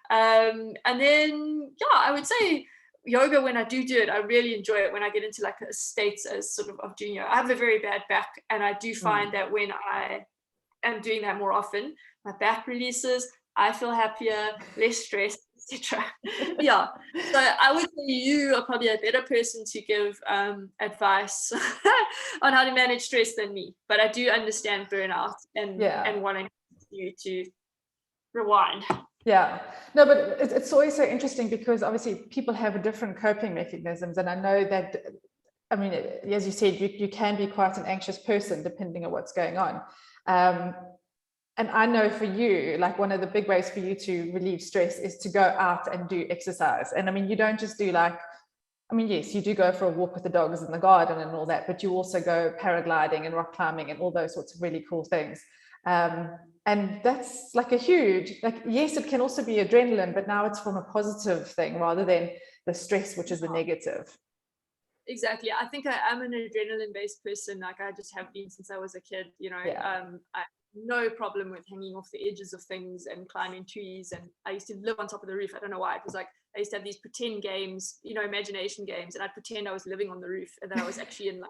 And then I would say yoga, when I do it, I really enjoy it when I get into like a state as sort of doing yoga. I have a very bad back, and I do find that when I am doing that more often, my back releases, I feel happier, less stressed, etc. So I would say you are probably a better person to give advice on how to manage stress than me, but I do understand burnout and wanting you to rewind. No, but it's always so interesting because obviously people have different coping mechanisms, and I know that, I mean, as you said, you can be quite an anxious person depending on what's going on. And I know for you, like one of the big ways for you to relieve stress is to go out and do exercise. And I mean, you don't just do like, I mean, yes, you do go for a walk with the dogs in the garden and all that, but you also go paragliding and rock climbing and all those sorts of really cool things. And that's like a huge, like, yes, it can also be adrenaline, but now it's from a positive thing rather than the stress, which is the negative. Exactly. I think I am an adrenaline-based person. Like I just have been since I was a kid, I no problem with hanging off the edges of things and climbing trees. And I used to live on top of the roof. I don't know why. It was like I used to have these pretend games, imagination games, and I'd pretend I was living on the roof, and then I was actually in like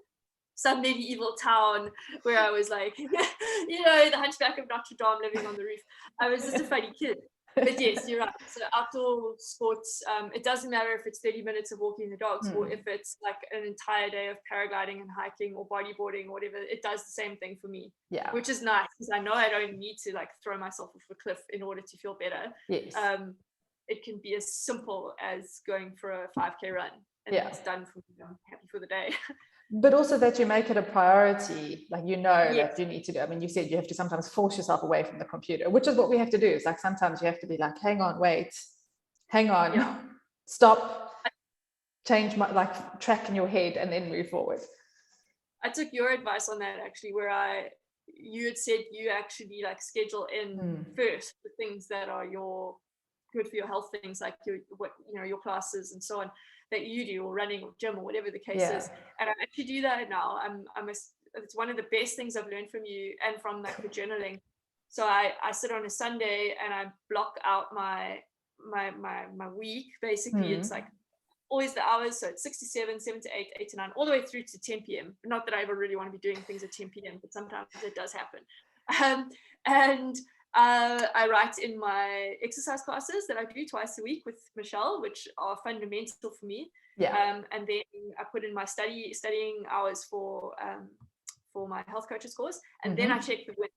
some medieval town where I was like, the Hunchback of Notre Dame living on the roof. I was just a funny kid. But yes, you're right. So outdoor sports, it doesn't matter if it's 30 minutes of walking the dogs or if it's like an entire day of paragliding and hiking or bodyboarding or whatever. It does the same thing for me. Yeah. Which is nice because I know I don't need to like throw myself off a cliff in order to feel better. Yes. It can be as simple as going for a 5K run and it's done for me. I'm happy for the day. But also that you make it a priority, like Yes. that you need to do. I mean, you said you have to sometimes force yourself away from the computer, which is what we have to do. It's like sometimes you have to be like, hang on, stop, change my like track in your head and then move forward. I took your advice on that actually, where you had said you actually like schedule in first the things that are your good for your health things, like your classes and so on that you do, or running or gym or whatever the case is. And I actually do that now. It's one of the best things I've learned from you and from like the journaling. So I sit on a Sunday and I block out my week. Basically, it's like always the hours. So it's 6 to 7, 7 to 8, 8 to 9, all the way through to 10 p.m. Not that I ever really want to be doing things at 10 p.m., but sometimes it does happen. I write in my exercise classes that I do twice a week with Michelle, which are fundamental for me. And then I put in my studying hours for my health coaches course. And then I check the wind.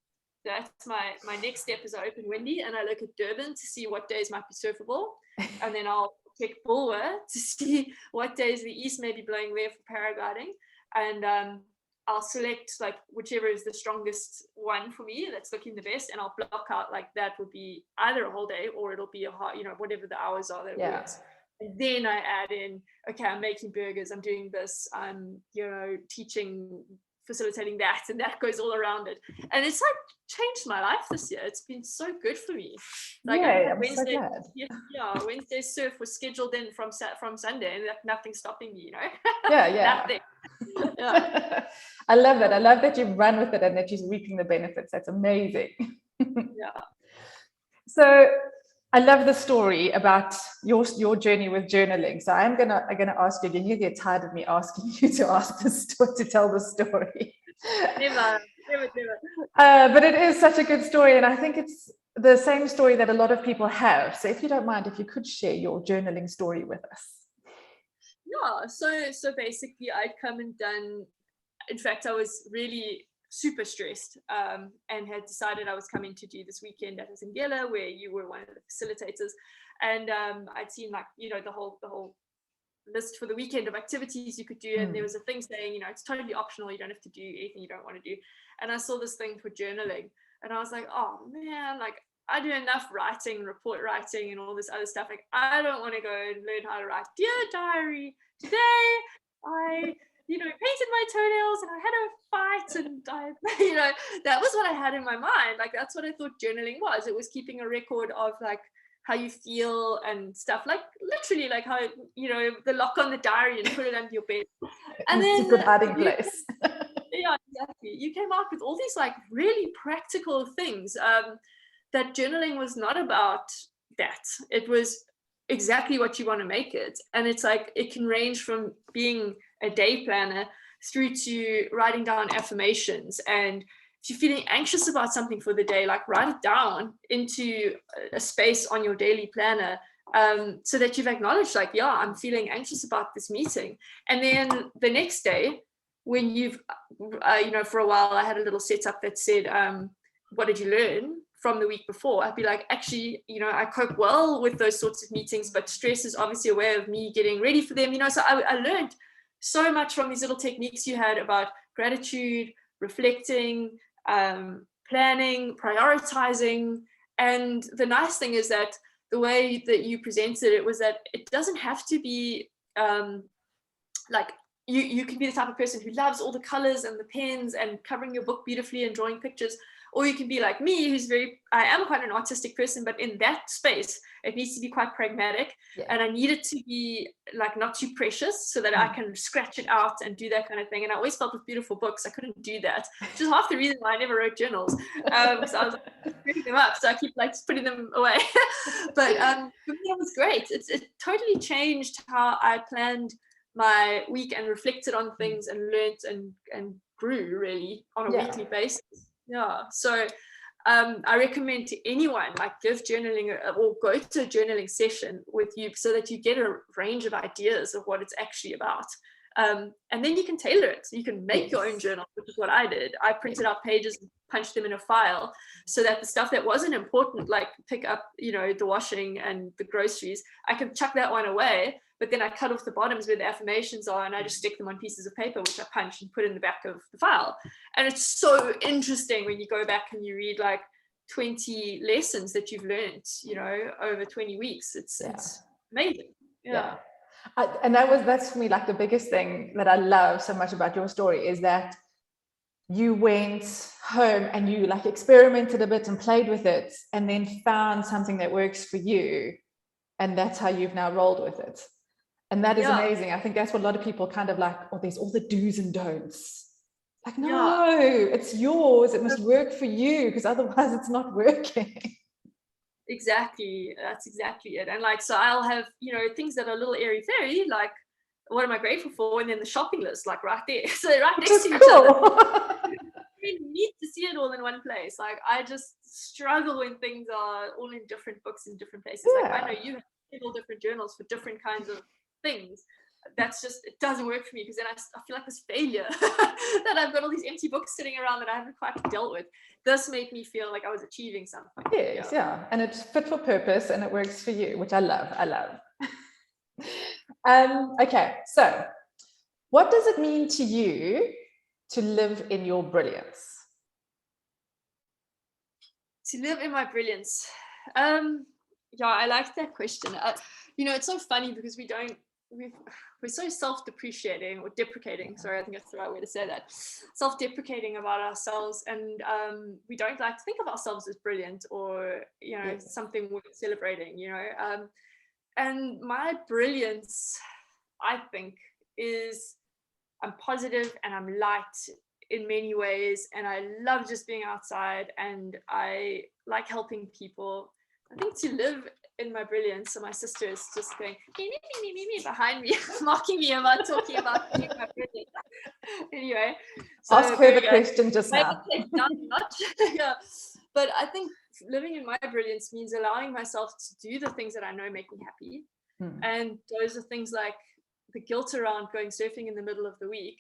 That's my next step is I open Windy and I look at Durban to see what days might be surfable. And then I'll check Bulwer to see what days the east may be blowing there for paragliding. And I'll select like whichever is the strongest one for me that's looking the best, and I'll block out like that would be either a whole day or it'll be a hot, whatever the hours are that it works. And then I add in, okay, I'm making burgers, I'm doing this, I'm teaching, facilitating that, and that goes all around it. And it's like changed my life this year. It's been so good for me. Like Wednesday, so glad. Wednesday surf was scheduled in from Sunday, and nothing's stopping me, Nothing. I love that. I love that you've run with it and that you're reaping the benefits. That's amazing. So I love the story about your journey with journaling. So I'm gonna ask you again. You get tired of me asking you to tell the story. Never. But it is such a good story, and I think it's the same story that a lot of people have. So if you don't mind, if you could share your journaling story with us. So basically I'd come and done, in fact I was really super stressed and had decided I was coming to do this weekend at Zingela where you were one of the facilitators, and I'd seen like the whole list for the weekend of activities you could do, and there was a thing saying it's totally optional, you don't have to do anything you don't want to do. And I saw this thing for journaling and I was like, oh man, like I do enough writing, report writing and all this other stuff. Like I don't want to go and learn how to write. Dear diary, today I painted my toenails and I had a fight and I that was what I had in my mind. Like that's what I thought journaling was. It was keeping a record of like how you feel and stuff, like literally like how the lock on the diary and put it under your bed. And then it's a good hiding place. Yeah, exactly. You came out with all these like really practical things that journaling was not about that. It was exactly what you want to make it. And it's like it can range from being a day planner through to writing down affirmations. And if you're feeling anxious about something for the day, like write it down into a space on your daily planner so that you've acknowledged like, yeah, I'm feeling anxious about this meeting. And then the next day when you've, for a while I had a little setup that said, what did you learn from the week before? I'd be like, actually, I cope well with those sorts of meetings, but stress is obviously a way of me getting ready for them, so I learned so much from these little techniques you had about gratitude, reflecting, planning, prioritizing. And the nice thing is that the way that you presented it was that it doesn't have to be like you can be the type of person who loves all the colors and the pens and covering your book beautifully and drawing pictures. Or you can be like me, I am quite an artistic person, but in that space, it needs to be quite pragmatic. Yeah. And I need it to be like not too precious so that I can scratch it out and do that kind of thing. And I always felt with beautiful books, I couldn't do that. Which is half the reason why I never wrote journals. Because I was picking them up. So I keep like putting them away. But for me, it was great. It totally changed how I planned my week and reflected on things and learned and grew really on a weekly basis. Yeah, so I recommend to anyone, like, give journaling or go to a journaling session with you so that you get a range of ideas of what it's actually about. And then you can tailor it. You can make your own journal, which is what I did. I printed out pages and punched them in a file so that the stuff that wasn't important, like pick up, the washing and the groceries, I could chuck that one away. But then I cut off the bottoms where the affirmations are, and I just stick them on pieces of paper, which I punch and put in the back of the file. And it's so interesting when you go back and you read like 20 lessons that you've learned, over 20 weeks. It's amazing. Yeah. And that's for me, like, the biggest thing that I love so much about your story is that you went home and you like experimented a bit and played with it and then found something that works for you. And that's how you've now rolled with it. And that is amazing. I think that's what a lot of people kind of like, oh, there's all the do's and don'ts. Like, no, it's yours. It must work for you, because otherwise it's not working. Exactly. That's exactly it. And like, so I'll have, things that are a little airy-fairy, like, what am I grateful for? And then the shopping list, like right there. So right next to each other. You need to see it all in one place. Like, I just struggle when things are all in different books in different places. Like, I know you have several different journals for different kinds of things. That's just, it doesn't work for me, because then I feel like this failure that I've got all these empty books sitting around that I haven't quite dealt with. This made me feel like I was achieving something. Yes, and it's fit for purpose and it works for you, which I love. Okay, so what does it mean to you to live in your brilliance? To live in my brilliance. I like that question. It's so funny because we're so self-depreciating or deprecating. Sorry, I think that's the right way to say that. Self-deprecating about ourselves, and we don't like to think of ourselves as brilliant or something worth celebrating. And my brilliance, I think, is I'm positive and I'm light in many ways, and I love just being outside, and I like helping people. I think to live in my brilliance, so my sister is just going me behind me, mocking me about talking about being my brilliance. Anyway, so ask her the question just now. But I think living in my brilliance means allowing myself to do the things that I know make me happy, and those are things like the guilt around going surfing in the middle of the week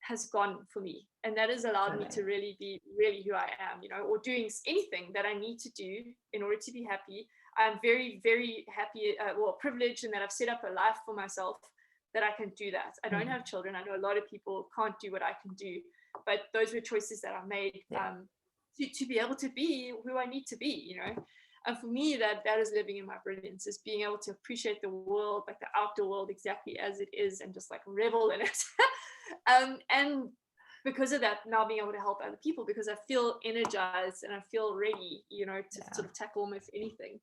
has gone for me, and that has allowed me to really be who I am, or doing anything that I need to do in order to be happy. I'm very, very happy, privileged in that I've set up a life for myself that I can do that. I don't have children. I know a lot of people can't do what I can do, but those were choices that I made to be able to be who I need to be, And for me, that is living in my brilliance, is being able to appreciate the world, like the outdoor world, exactly as it is, and just like revel in it. And because of that, now being able to help other people, because I feel energized and I feel ready, to sort of tackle almost anything.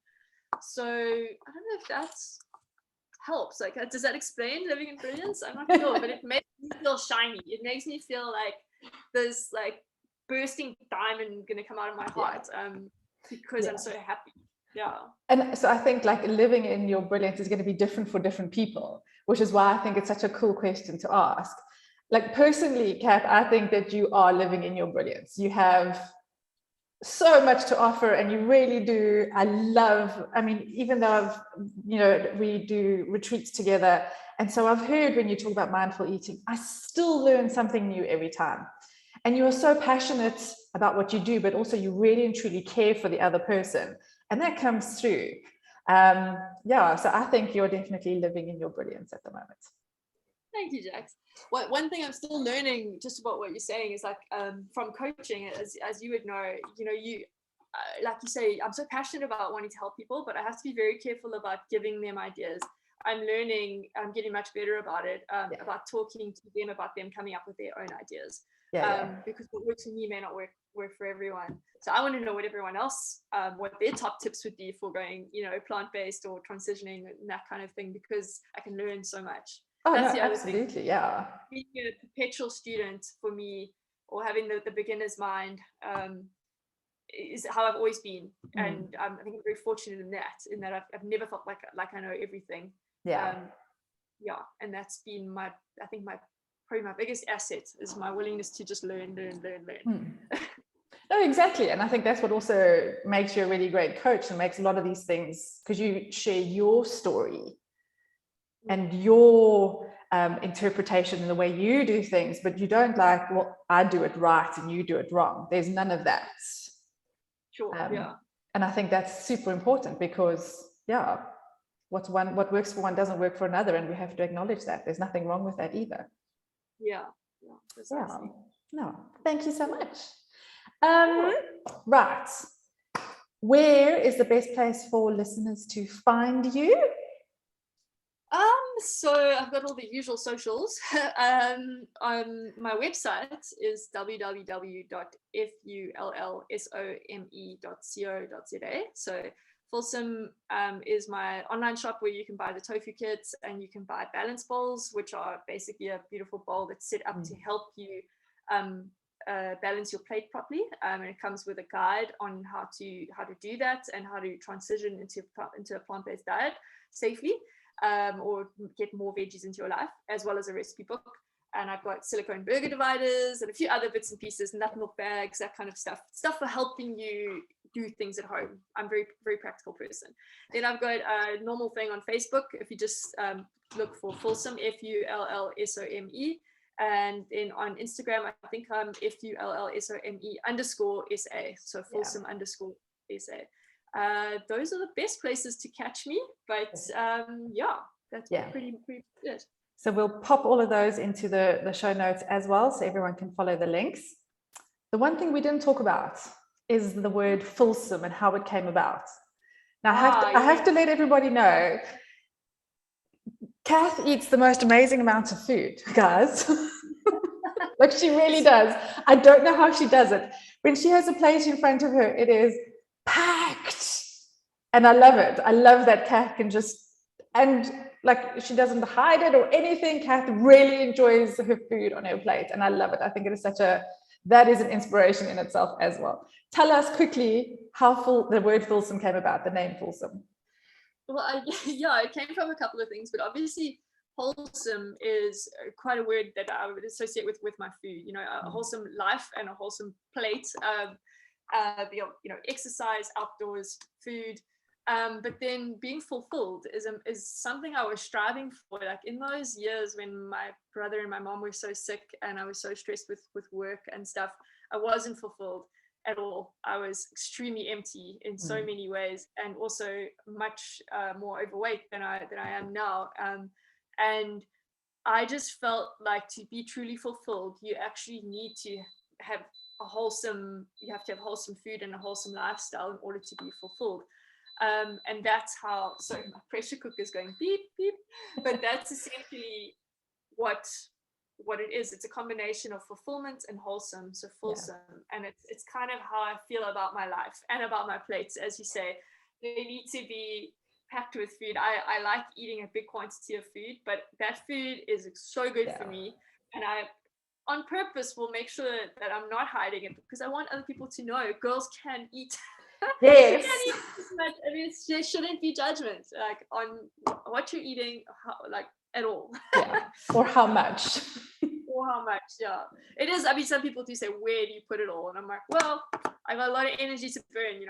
So I don't know if that helps. Like, does that explain living in brilliance? I'm not sure, but it makes me feel shiny. It makes me feel like there's like bursting diamond gonna come out of my heart, because I'm so happy. And so I think like living in your brilliance is going to be different for different people, which is why I think it's such a cool question to ask. Like, personally, Kath, I think that you are living in your brilliance. You have so much to offer, and you really do. Even though we do retreats together, and so I've heard when you talk about mindful eating, I still learn something new every time. And you are so passionate about what you do, but also you really and truly care for the other person, and that comes through. So I think you're definitely living in your brilliance at the moment. Thank you, Jax. One thing I'm still learning just about what you're saying is like, from coaching, as you would know, you like you say, I'm so passionate about wanting to help people, but I have to be very careful about giving them ideas. I'm getting much better about it, about talking to them, about them coming up with their own ideas. Because what works for me may not work for everyone. So I want to know what everyone else, what their top tips would be for going, plant-based or transitioning and that kind of thing, because I can learn so much. That's absolutely, being a perpetual student for me, or having the beginner's mind, is how I've always been, and I think I'm very fortunate in that I've never felt like I know everything. And that's been probably my biggest asset, is my willingness to just learn. No, exactly. And I think that's what also makes you a really great coach and makes a lot of these things, because you share your story and your interpretation and the way you do things, but you don't like, well, I do it right and you do it wrong. There's none of that. Sure. And I think that's super important, because what works for one doesn't work for another, and we have to acknowledge that. There's nothing wrong with that either. Precisely. No, thank you so much. Right, where is the best place for listeners to find you? So I've got all the usual socials. My website is www.fullsome.co.za. So FULLsome is my online shop where you can buy the tofu kits, and you can buy balance bowls, which are basically a beautiful bowl that's set up to help you balance your plate properly, and it comes with a guide on how to do that and how to transition into a plant-based diet safely. Or get more veggies into your life, as well as a recipe book. And I've got silicone burger dividers and a few other bits and pieces, nut milk bags, that kind of stuff for helping you do things at home. I'm a very, very practical person. Then I've got a normal thing on Facebook. If you just look for FULLsome, FULLsome, and then on Instagram, I think I'm FULLsome_SA. So FULLsome_SA. Those are the best places to catch me, but that's pretty good. So we'll pop all of those into the show notes as well, so everyone can follow the links. The one thing we didn't talk about is the word FULLsome and how it came about. Now I have to let everybody know, Kath eats the most amazing amount of food, guys. Like, she really does. I don't know how she does it. When she has a plate in front of her, it is packed, and I love it. I love that Kath can and like, she doesn't hide it or anything. Kath really enjoys her food on her plate, and I love it. I think it is that is an inspiration in itself as well. Tell us quickly how the word FULLsome came about, the name FULLsome. Well, it came from a couple of things, but obviously wholesome is quite a word that I would associate with my food. A wholesome life and a wholesome plate. Exercise, outdoors, food, but then being fulfilled is something I was striving for. Like, in those years when my brother and my mom were so sick and I was so stressed with work and stuff, I wasn't fulfilled at all. I was extremely empty in so many ways, and also much more overweight than I am now. And I just felt like, to be truly fulfilled, you actually need to have wholesome food and a wholesome lifestyle in order to be fulfilled. And that's how, sorry, my pressure cooker is going beep, beep, but that's essentially what it is. It's a combination of fulfillment and wholesome, so FULLsome. And it's kind of how I feel about my life and about my plates. As you say, they need to be packed with food. I like eating a big quantity of food, but that food is so good for me, and I on purpose will make sure that I'm not hiding it, because I want other people to know girls can eat. Yes. Can eat this much. I mean, there shouldn't be judgment on what you're eating, at all. Or how much. It is. I mean, some people do say, where do you put it all? And I'm like, well, I got a lot of energy to burn,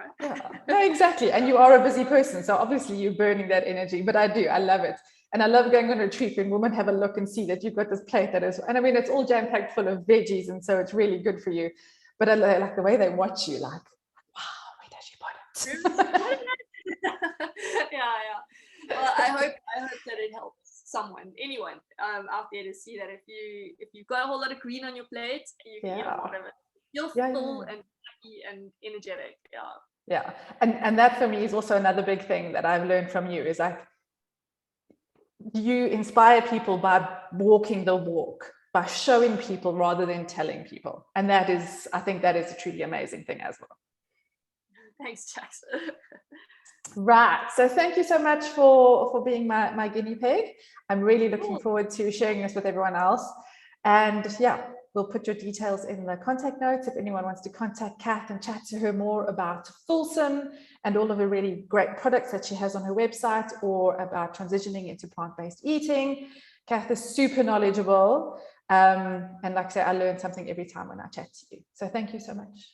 No, exactly. And you are a busy person, so obviously you're burning that energy. But I love it. And I love going on a retreat when women have a look and see that you've got this plate that is, and I mean, it's all jam-packed full of veggies, and so it's really good for you. But I like the way they watch you, like, wow, where does she put it? Well, I hope that it helps anyone out there, to see that if you've got a whole lot of green on your plate, you can eat a lot of it. Feel full and happy and energetic. And that for me is also another big thing that I've learned from you, is like, you inspire people by walking the walk, by showing people rather than telling people, and I think that is a truly amazing thing as well. Thanks, Jax. Right, so thank you so much for being my guinea pig. I'm really looking forward to sharing this with everyone else, and we'll put your details in the contact notes if anyone wants to contact Kath and chat to her more about FULLsome and all of the really great products that she has on her website, or about transitioning into plant-based eating. Kath is super knowledgeable, and like I say, I learn something every time when I chat to you. So thank you so much.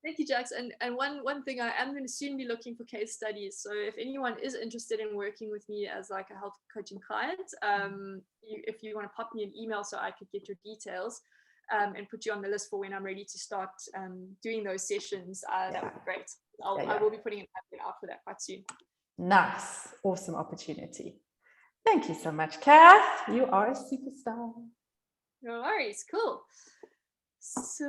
Thank you, Jax. And one thing, I am going to soon be looking for case studies. So if anyone is interested in working with me as like a health coaching client, if you want to pop me an email so I could get your details and put you on the list for when I'm ready to start doing those sessions, that would be great. I will be putting an advert out for that quite soon. Nice. Awesome opportunity. Thank you so much, Kath. You are a superstar. No worries. Cool. So